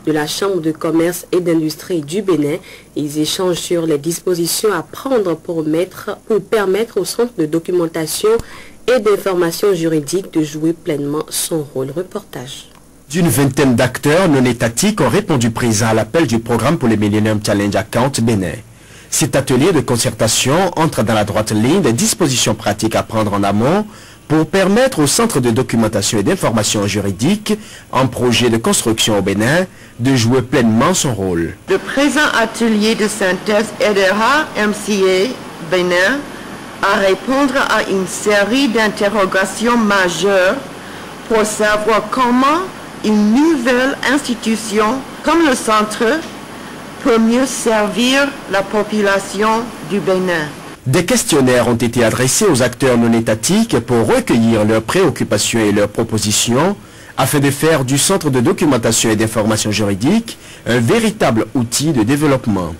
de la Chambre de commerce et d'industrie du Bénin. Ils échangent sur les dispositions à prendre pour permettre au centre de documentation et d'information juridique de jouer pleinement son rôle. Reportage. D'une vingtaine d'acteurs non étatiques ont répondu présent à l'appel du programme pour les Millennium Challenge Account Bénin. Cet atelier de concertation entre dans la droite ligne des dispositions pratiques à prendre en amont pour permettre au Centre de documentation et d'information juridique, en projet de construction au Bénin, de jouer pleinement son rôle. Le présent atelier de synthèse aidera MCA Bénin à répondre à une série d'interrogations majeures pour savoir comment une nouvelle institution comme le Centre peut mieux servir la population du Bénin. Des questionnaires ont été adressés aux acteurs non étatiques pour recueillir leurs préoccupations et leurs propositions afin de faire du Centre de documentation et d'information juridique un véritable outil de développement.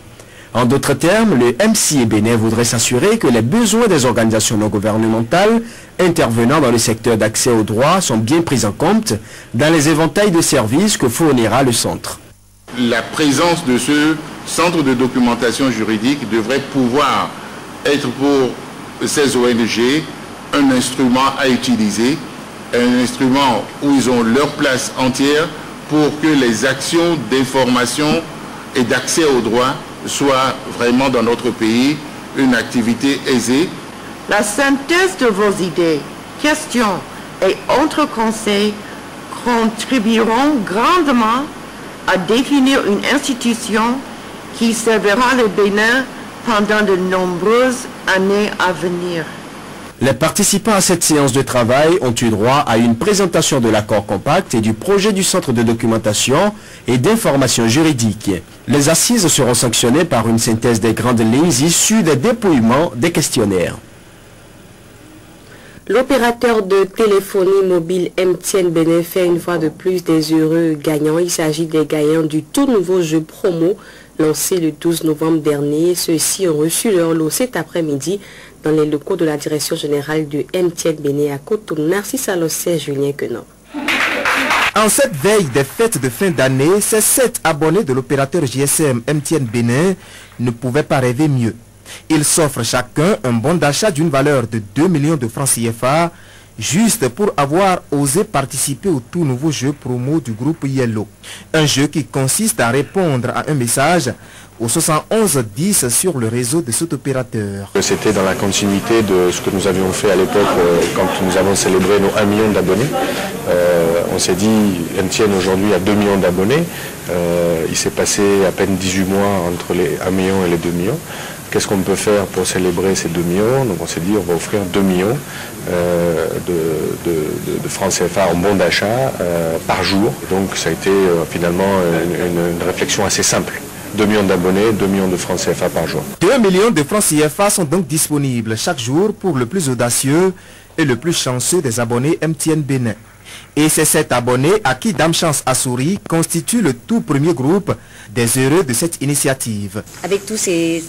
En d'autres termes, le MCA Bénin voudrait s'assurer que les besoins des organisations non gouvernementales intervenant dans le secteur d'accès aux droits sont bien pris en compte dans les éventails de services que fournira le centre. La présence de ce centre de documentation juridique devrait pouvoir être pour ces ONG un instrument à utiliser, un instrument où ils ont leur place entière pour que les actions d'information et d'accès aux droits soient vraiment dans notre pays une activité aisée. La synthèse de vos idées, questions et autres conseils contribueront grandement à définir une institution qui servira le Bénin pendant de nombreuses années à venir. Les participants à cette séance de travail ont eu droit à une présentation de l'accord compact et du projet du Centre de documentation et d'information juridique. Les assises seront sanctionnées par une synthèse des grandes lignes issues des dépouillements des questionnaires. L'opérateur de téléphonie mobile MTN Bénin fait une fois de plus des heureux gagnants. Il s'agit des gagnants du tout nouveau jeu promo lancé le 12 novembre dernier. Ceux-ci ont reçu leur lot cet après-midi dans les locaux de la direction générale de MTN Bénin à Cotonou. Narcisse Alossé, Julien Quenon. En cette veille des fêtes de fin d'année, ces 7 abonnés de l'opérateur GSM MTN Bénin ne pouvaient pas rêver mieux. Ils s'offrent chacun un bon d'achat d'une valeur de 2 millions de francs CFA, juste pour avoir osé participer au tout nouveau jeu promo du groupe Yellow. Un jeu qui consiste à répondre à un message au 7110 sur le réseau de cet opérateur. C'était dans la continuité de ce que nous avions fait à l'époque quand nous avons célébré nos 1 million d'abonnés. On s'est dit, MTN aujourd'hui a 2 millions d'abonnés. Il s'est passé à peine 18 mois entre les 1 million et les 2 millions. Qu'est-ce qu'on peut faire pour célébrer ces 2 millions? Donc on s'est dit, on va offrir 2 millions de francs CFA en bon d'achat par jour. Donc ça a été finalement une réflexion assez simple. 2 millions d'abonnés, 2 millions de francs CFA par jour. 2 millions de francs CFA sont donc disponibles chaque jour pour le plus audacieux et le plus chanceux des abonnés MTN Bénin. Et c'est cet abonné à qui Dame Chance Assouri constitue le tout premier groupe des heureux de cette initiative. Avec toutes ces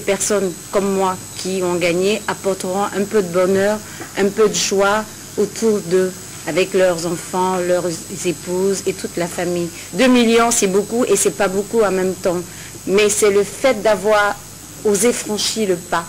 personnes comme moi qui ont gagné, apporteront un peu de bonheur, un peu de joie autour d'eux, avec leurs enfants, leurs épouses et toute la famille. 2 millions, c'est beaucoup et c'est pas beaucoup en même temps. Mais c'est le fait d'avoir osé franchir le pas.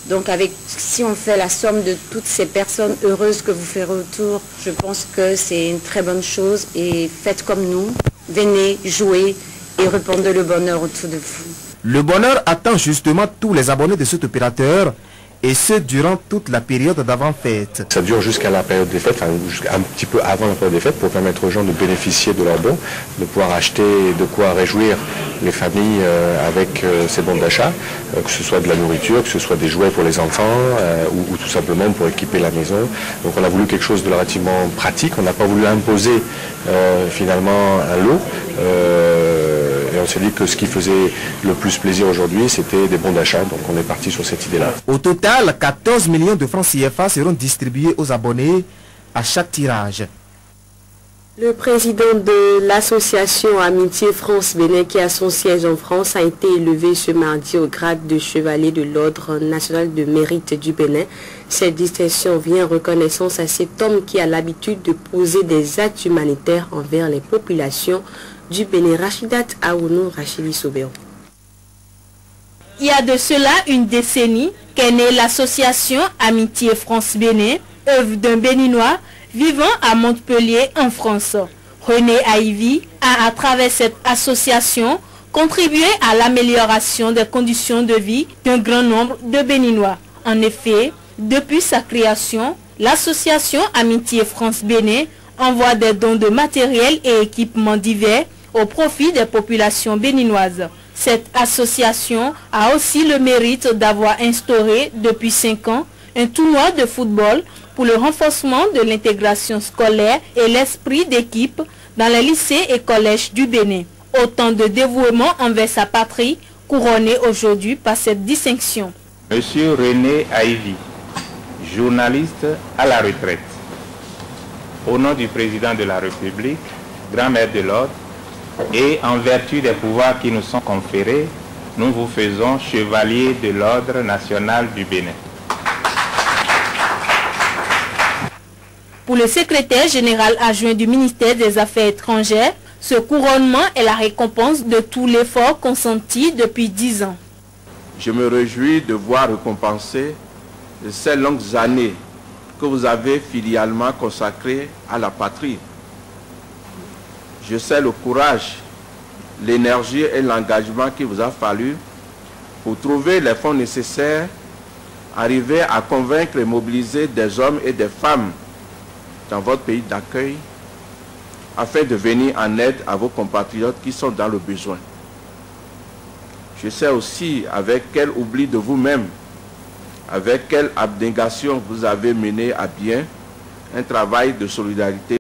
Donc si on fait la somme de toutes ces personnes heureuses que vous ferez autour, je pense que c'est une très bonne chose. Et faites comme nous, venez jouer et répandez le bonheur autour de vous. Le bonheur attend justement tous les abonnés de cet opérateur, et ce durant toute la période d'avant-fête. Ça dure jusqu'à la période des fêtes, enfin un petit peu avant la période des fêtes, pour permettre aux gens de bénéficier de leurs bons, de pouvoir acheter, de quoi réjouir les familles avec ces bons d'achat, que ce soit de la nourriture, que ce soit des jouets pour les enfants, ou tout simplement pour équiper la maison. Donc on a voulu quelque chose de relativement pratique, on n'a pas voulu imposer finalement un lot. Et on s'est dit que ce qui faisait le plus plaisir aujourd'hui, c'était des bons d'achat. Donc on est parti sur cette idée-là. Au total, 14 millions de francs CFA seront distribués aux abonnés à chaque tirage. Le président de l'association Amitié France-Bénin, qui a son siège en France, a été élevé ce mardi au grade de chevalier de l'Ordre national de mérite du Bénin. Cette distinction vient en reconnaissance à cet homme qui a l'habitude de poser des actes humanitaires envers les populations du Bénin. Rachidat Aounou, Rachili Sobéo. Il y a de cela une décennie qu'est née l'association Amitié France-Bénin, œuvre d'un Béninois vivant à Montpellier en France. René Aïvi a, à travers cette association, contribué à l'amélioration des conditions de vie d'un grand nombre de Béninois. En effet, depuis sa création, l'association Amitié France-Bénin envoie des dons de matériel et équipements divers au profit des populations béninoises. Cette association a aussi le mérite d'avoir instauré depuis 5 ans un tournoi de football pour le renforcement de l'intégration scolaire et l'esprit d'équipe dans les lycées et collèges du Bénin. Autant de dévouement envers sa patrie, couronné aujourd'hui par cette distinction. Monsieur René Aïvi, journaliste à la retraite. Au nom du président de la République, grand maître de l'ordre, et en vertu des pouvoirs qui nous sont conférés, nous vous faisons chevalier de l'ordre national du Bénin. Pour le secrétaire général adjoint du ministère des Affaires étrangères, ce couronnement est la récompense de tout l'effort consenti depuis 10 ans. Je me réjouis de voir récompenser ces longues années que vous avez filialement consacrées à la patrie. Je sais le courage, l'énergie et l'engagement qu'il vous a fallu pour trouver les fonds nécessaires, arriver à convaincre et mobiliser des hommes et des femmes dans votre pays d'accueil afin de venir en aide à vos compatriotes qui sont dans le besoin. Je sais aussi avec quel oubli de vous-même, avec quelle abnégation vous avez mené à bien un travail de solidarité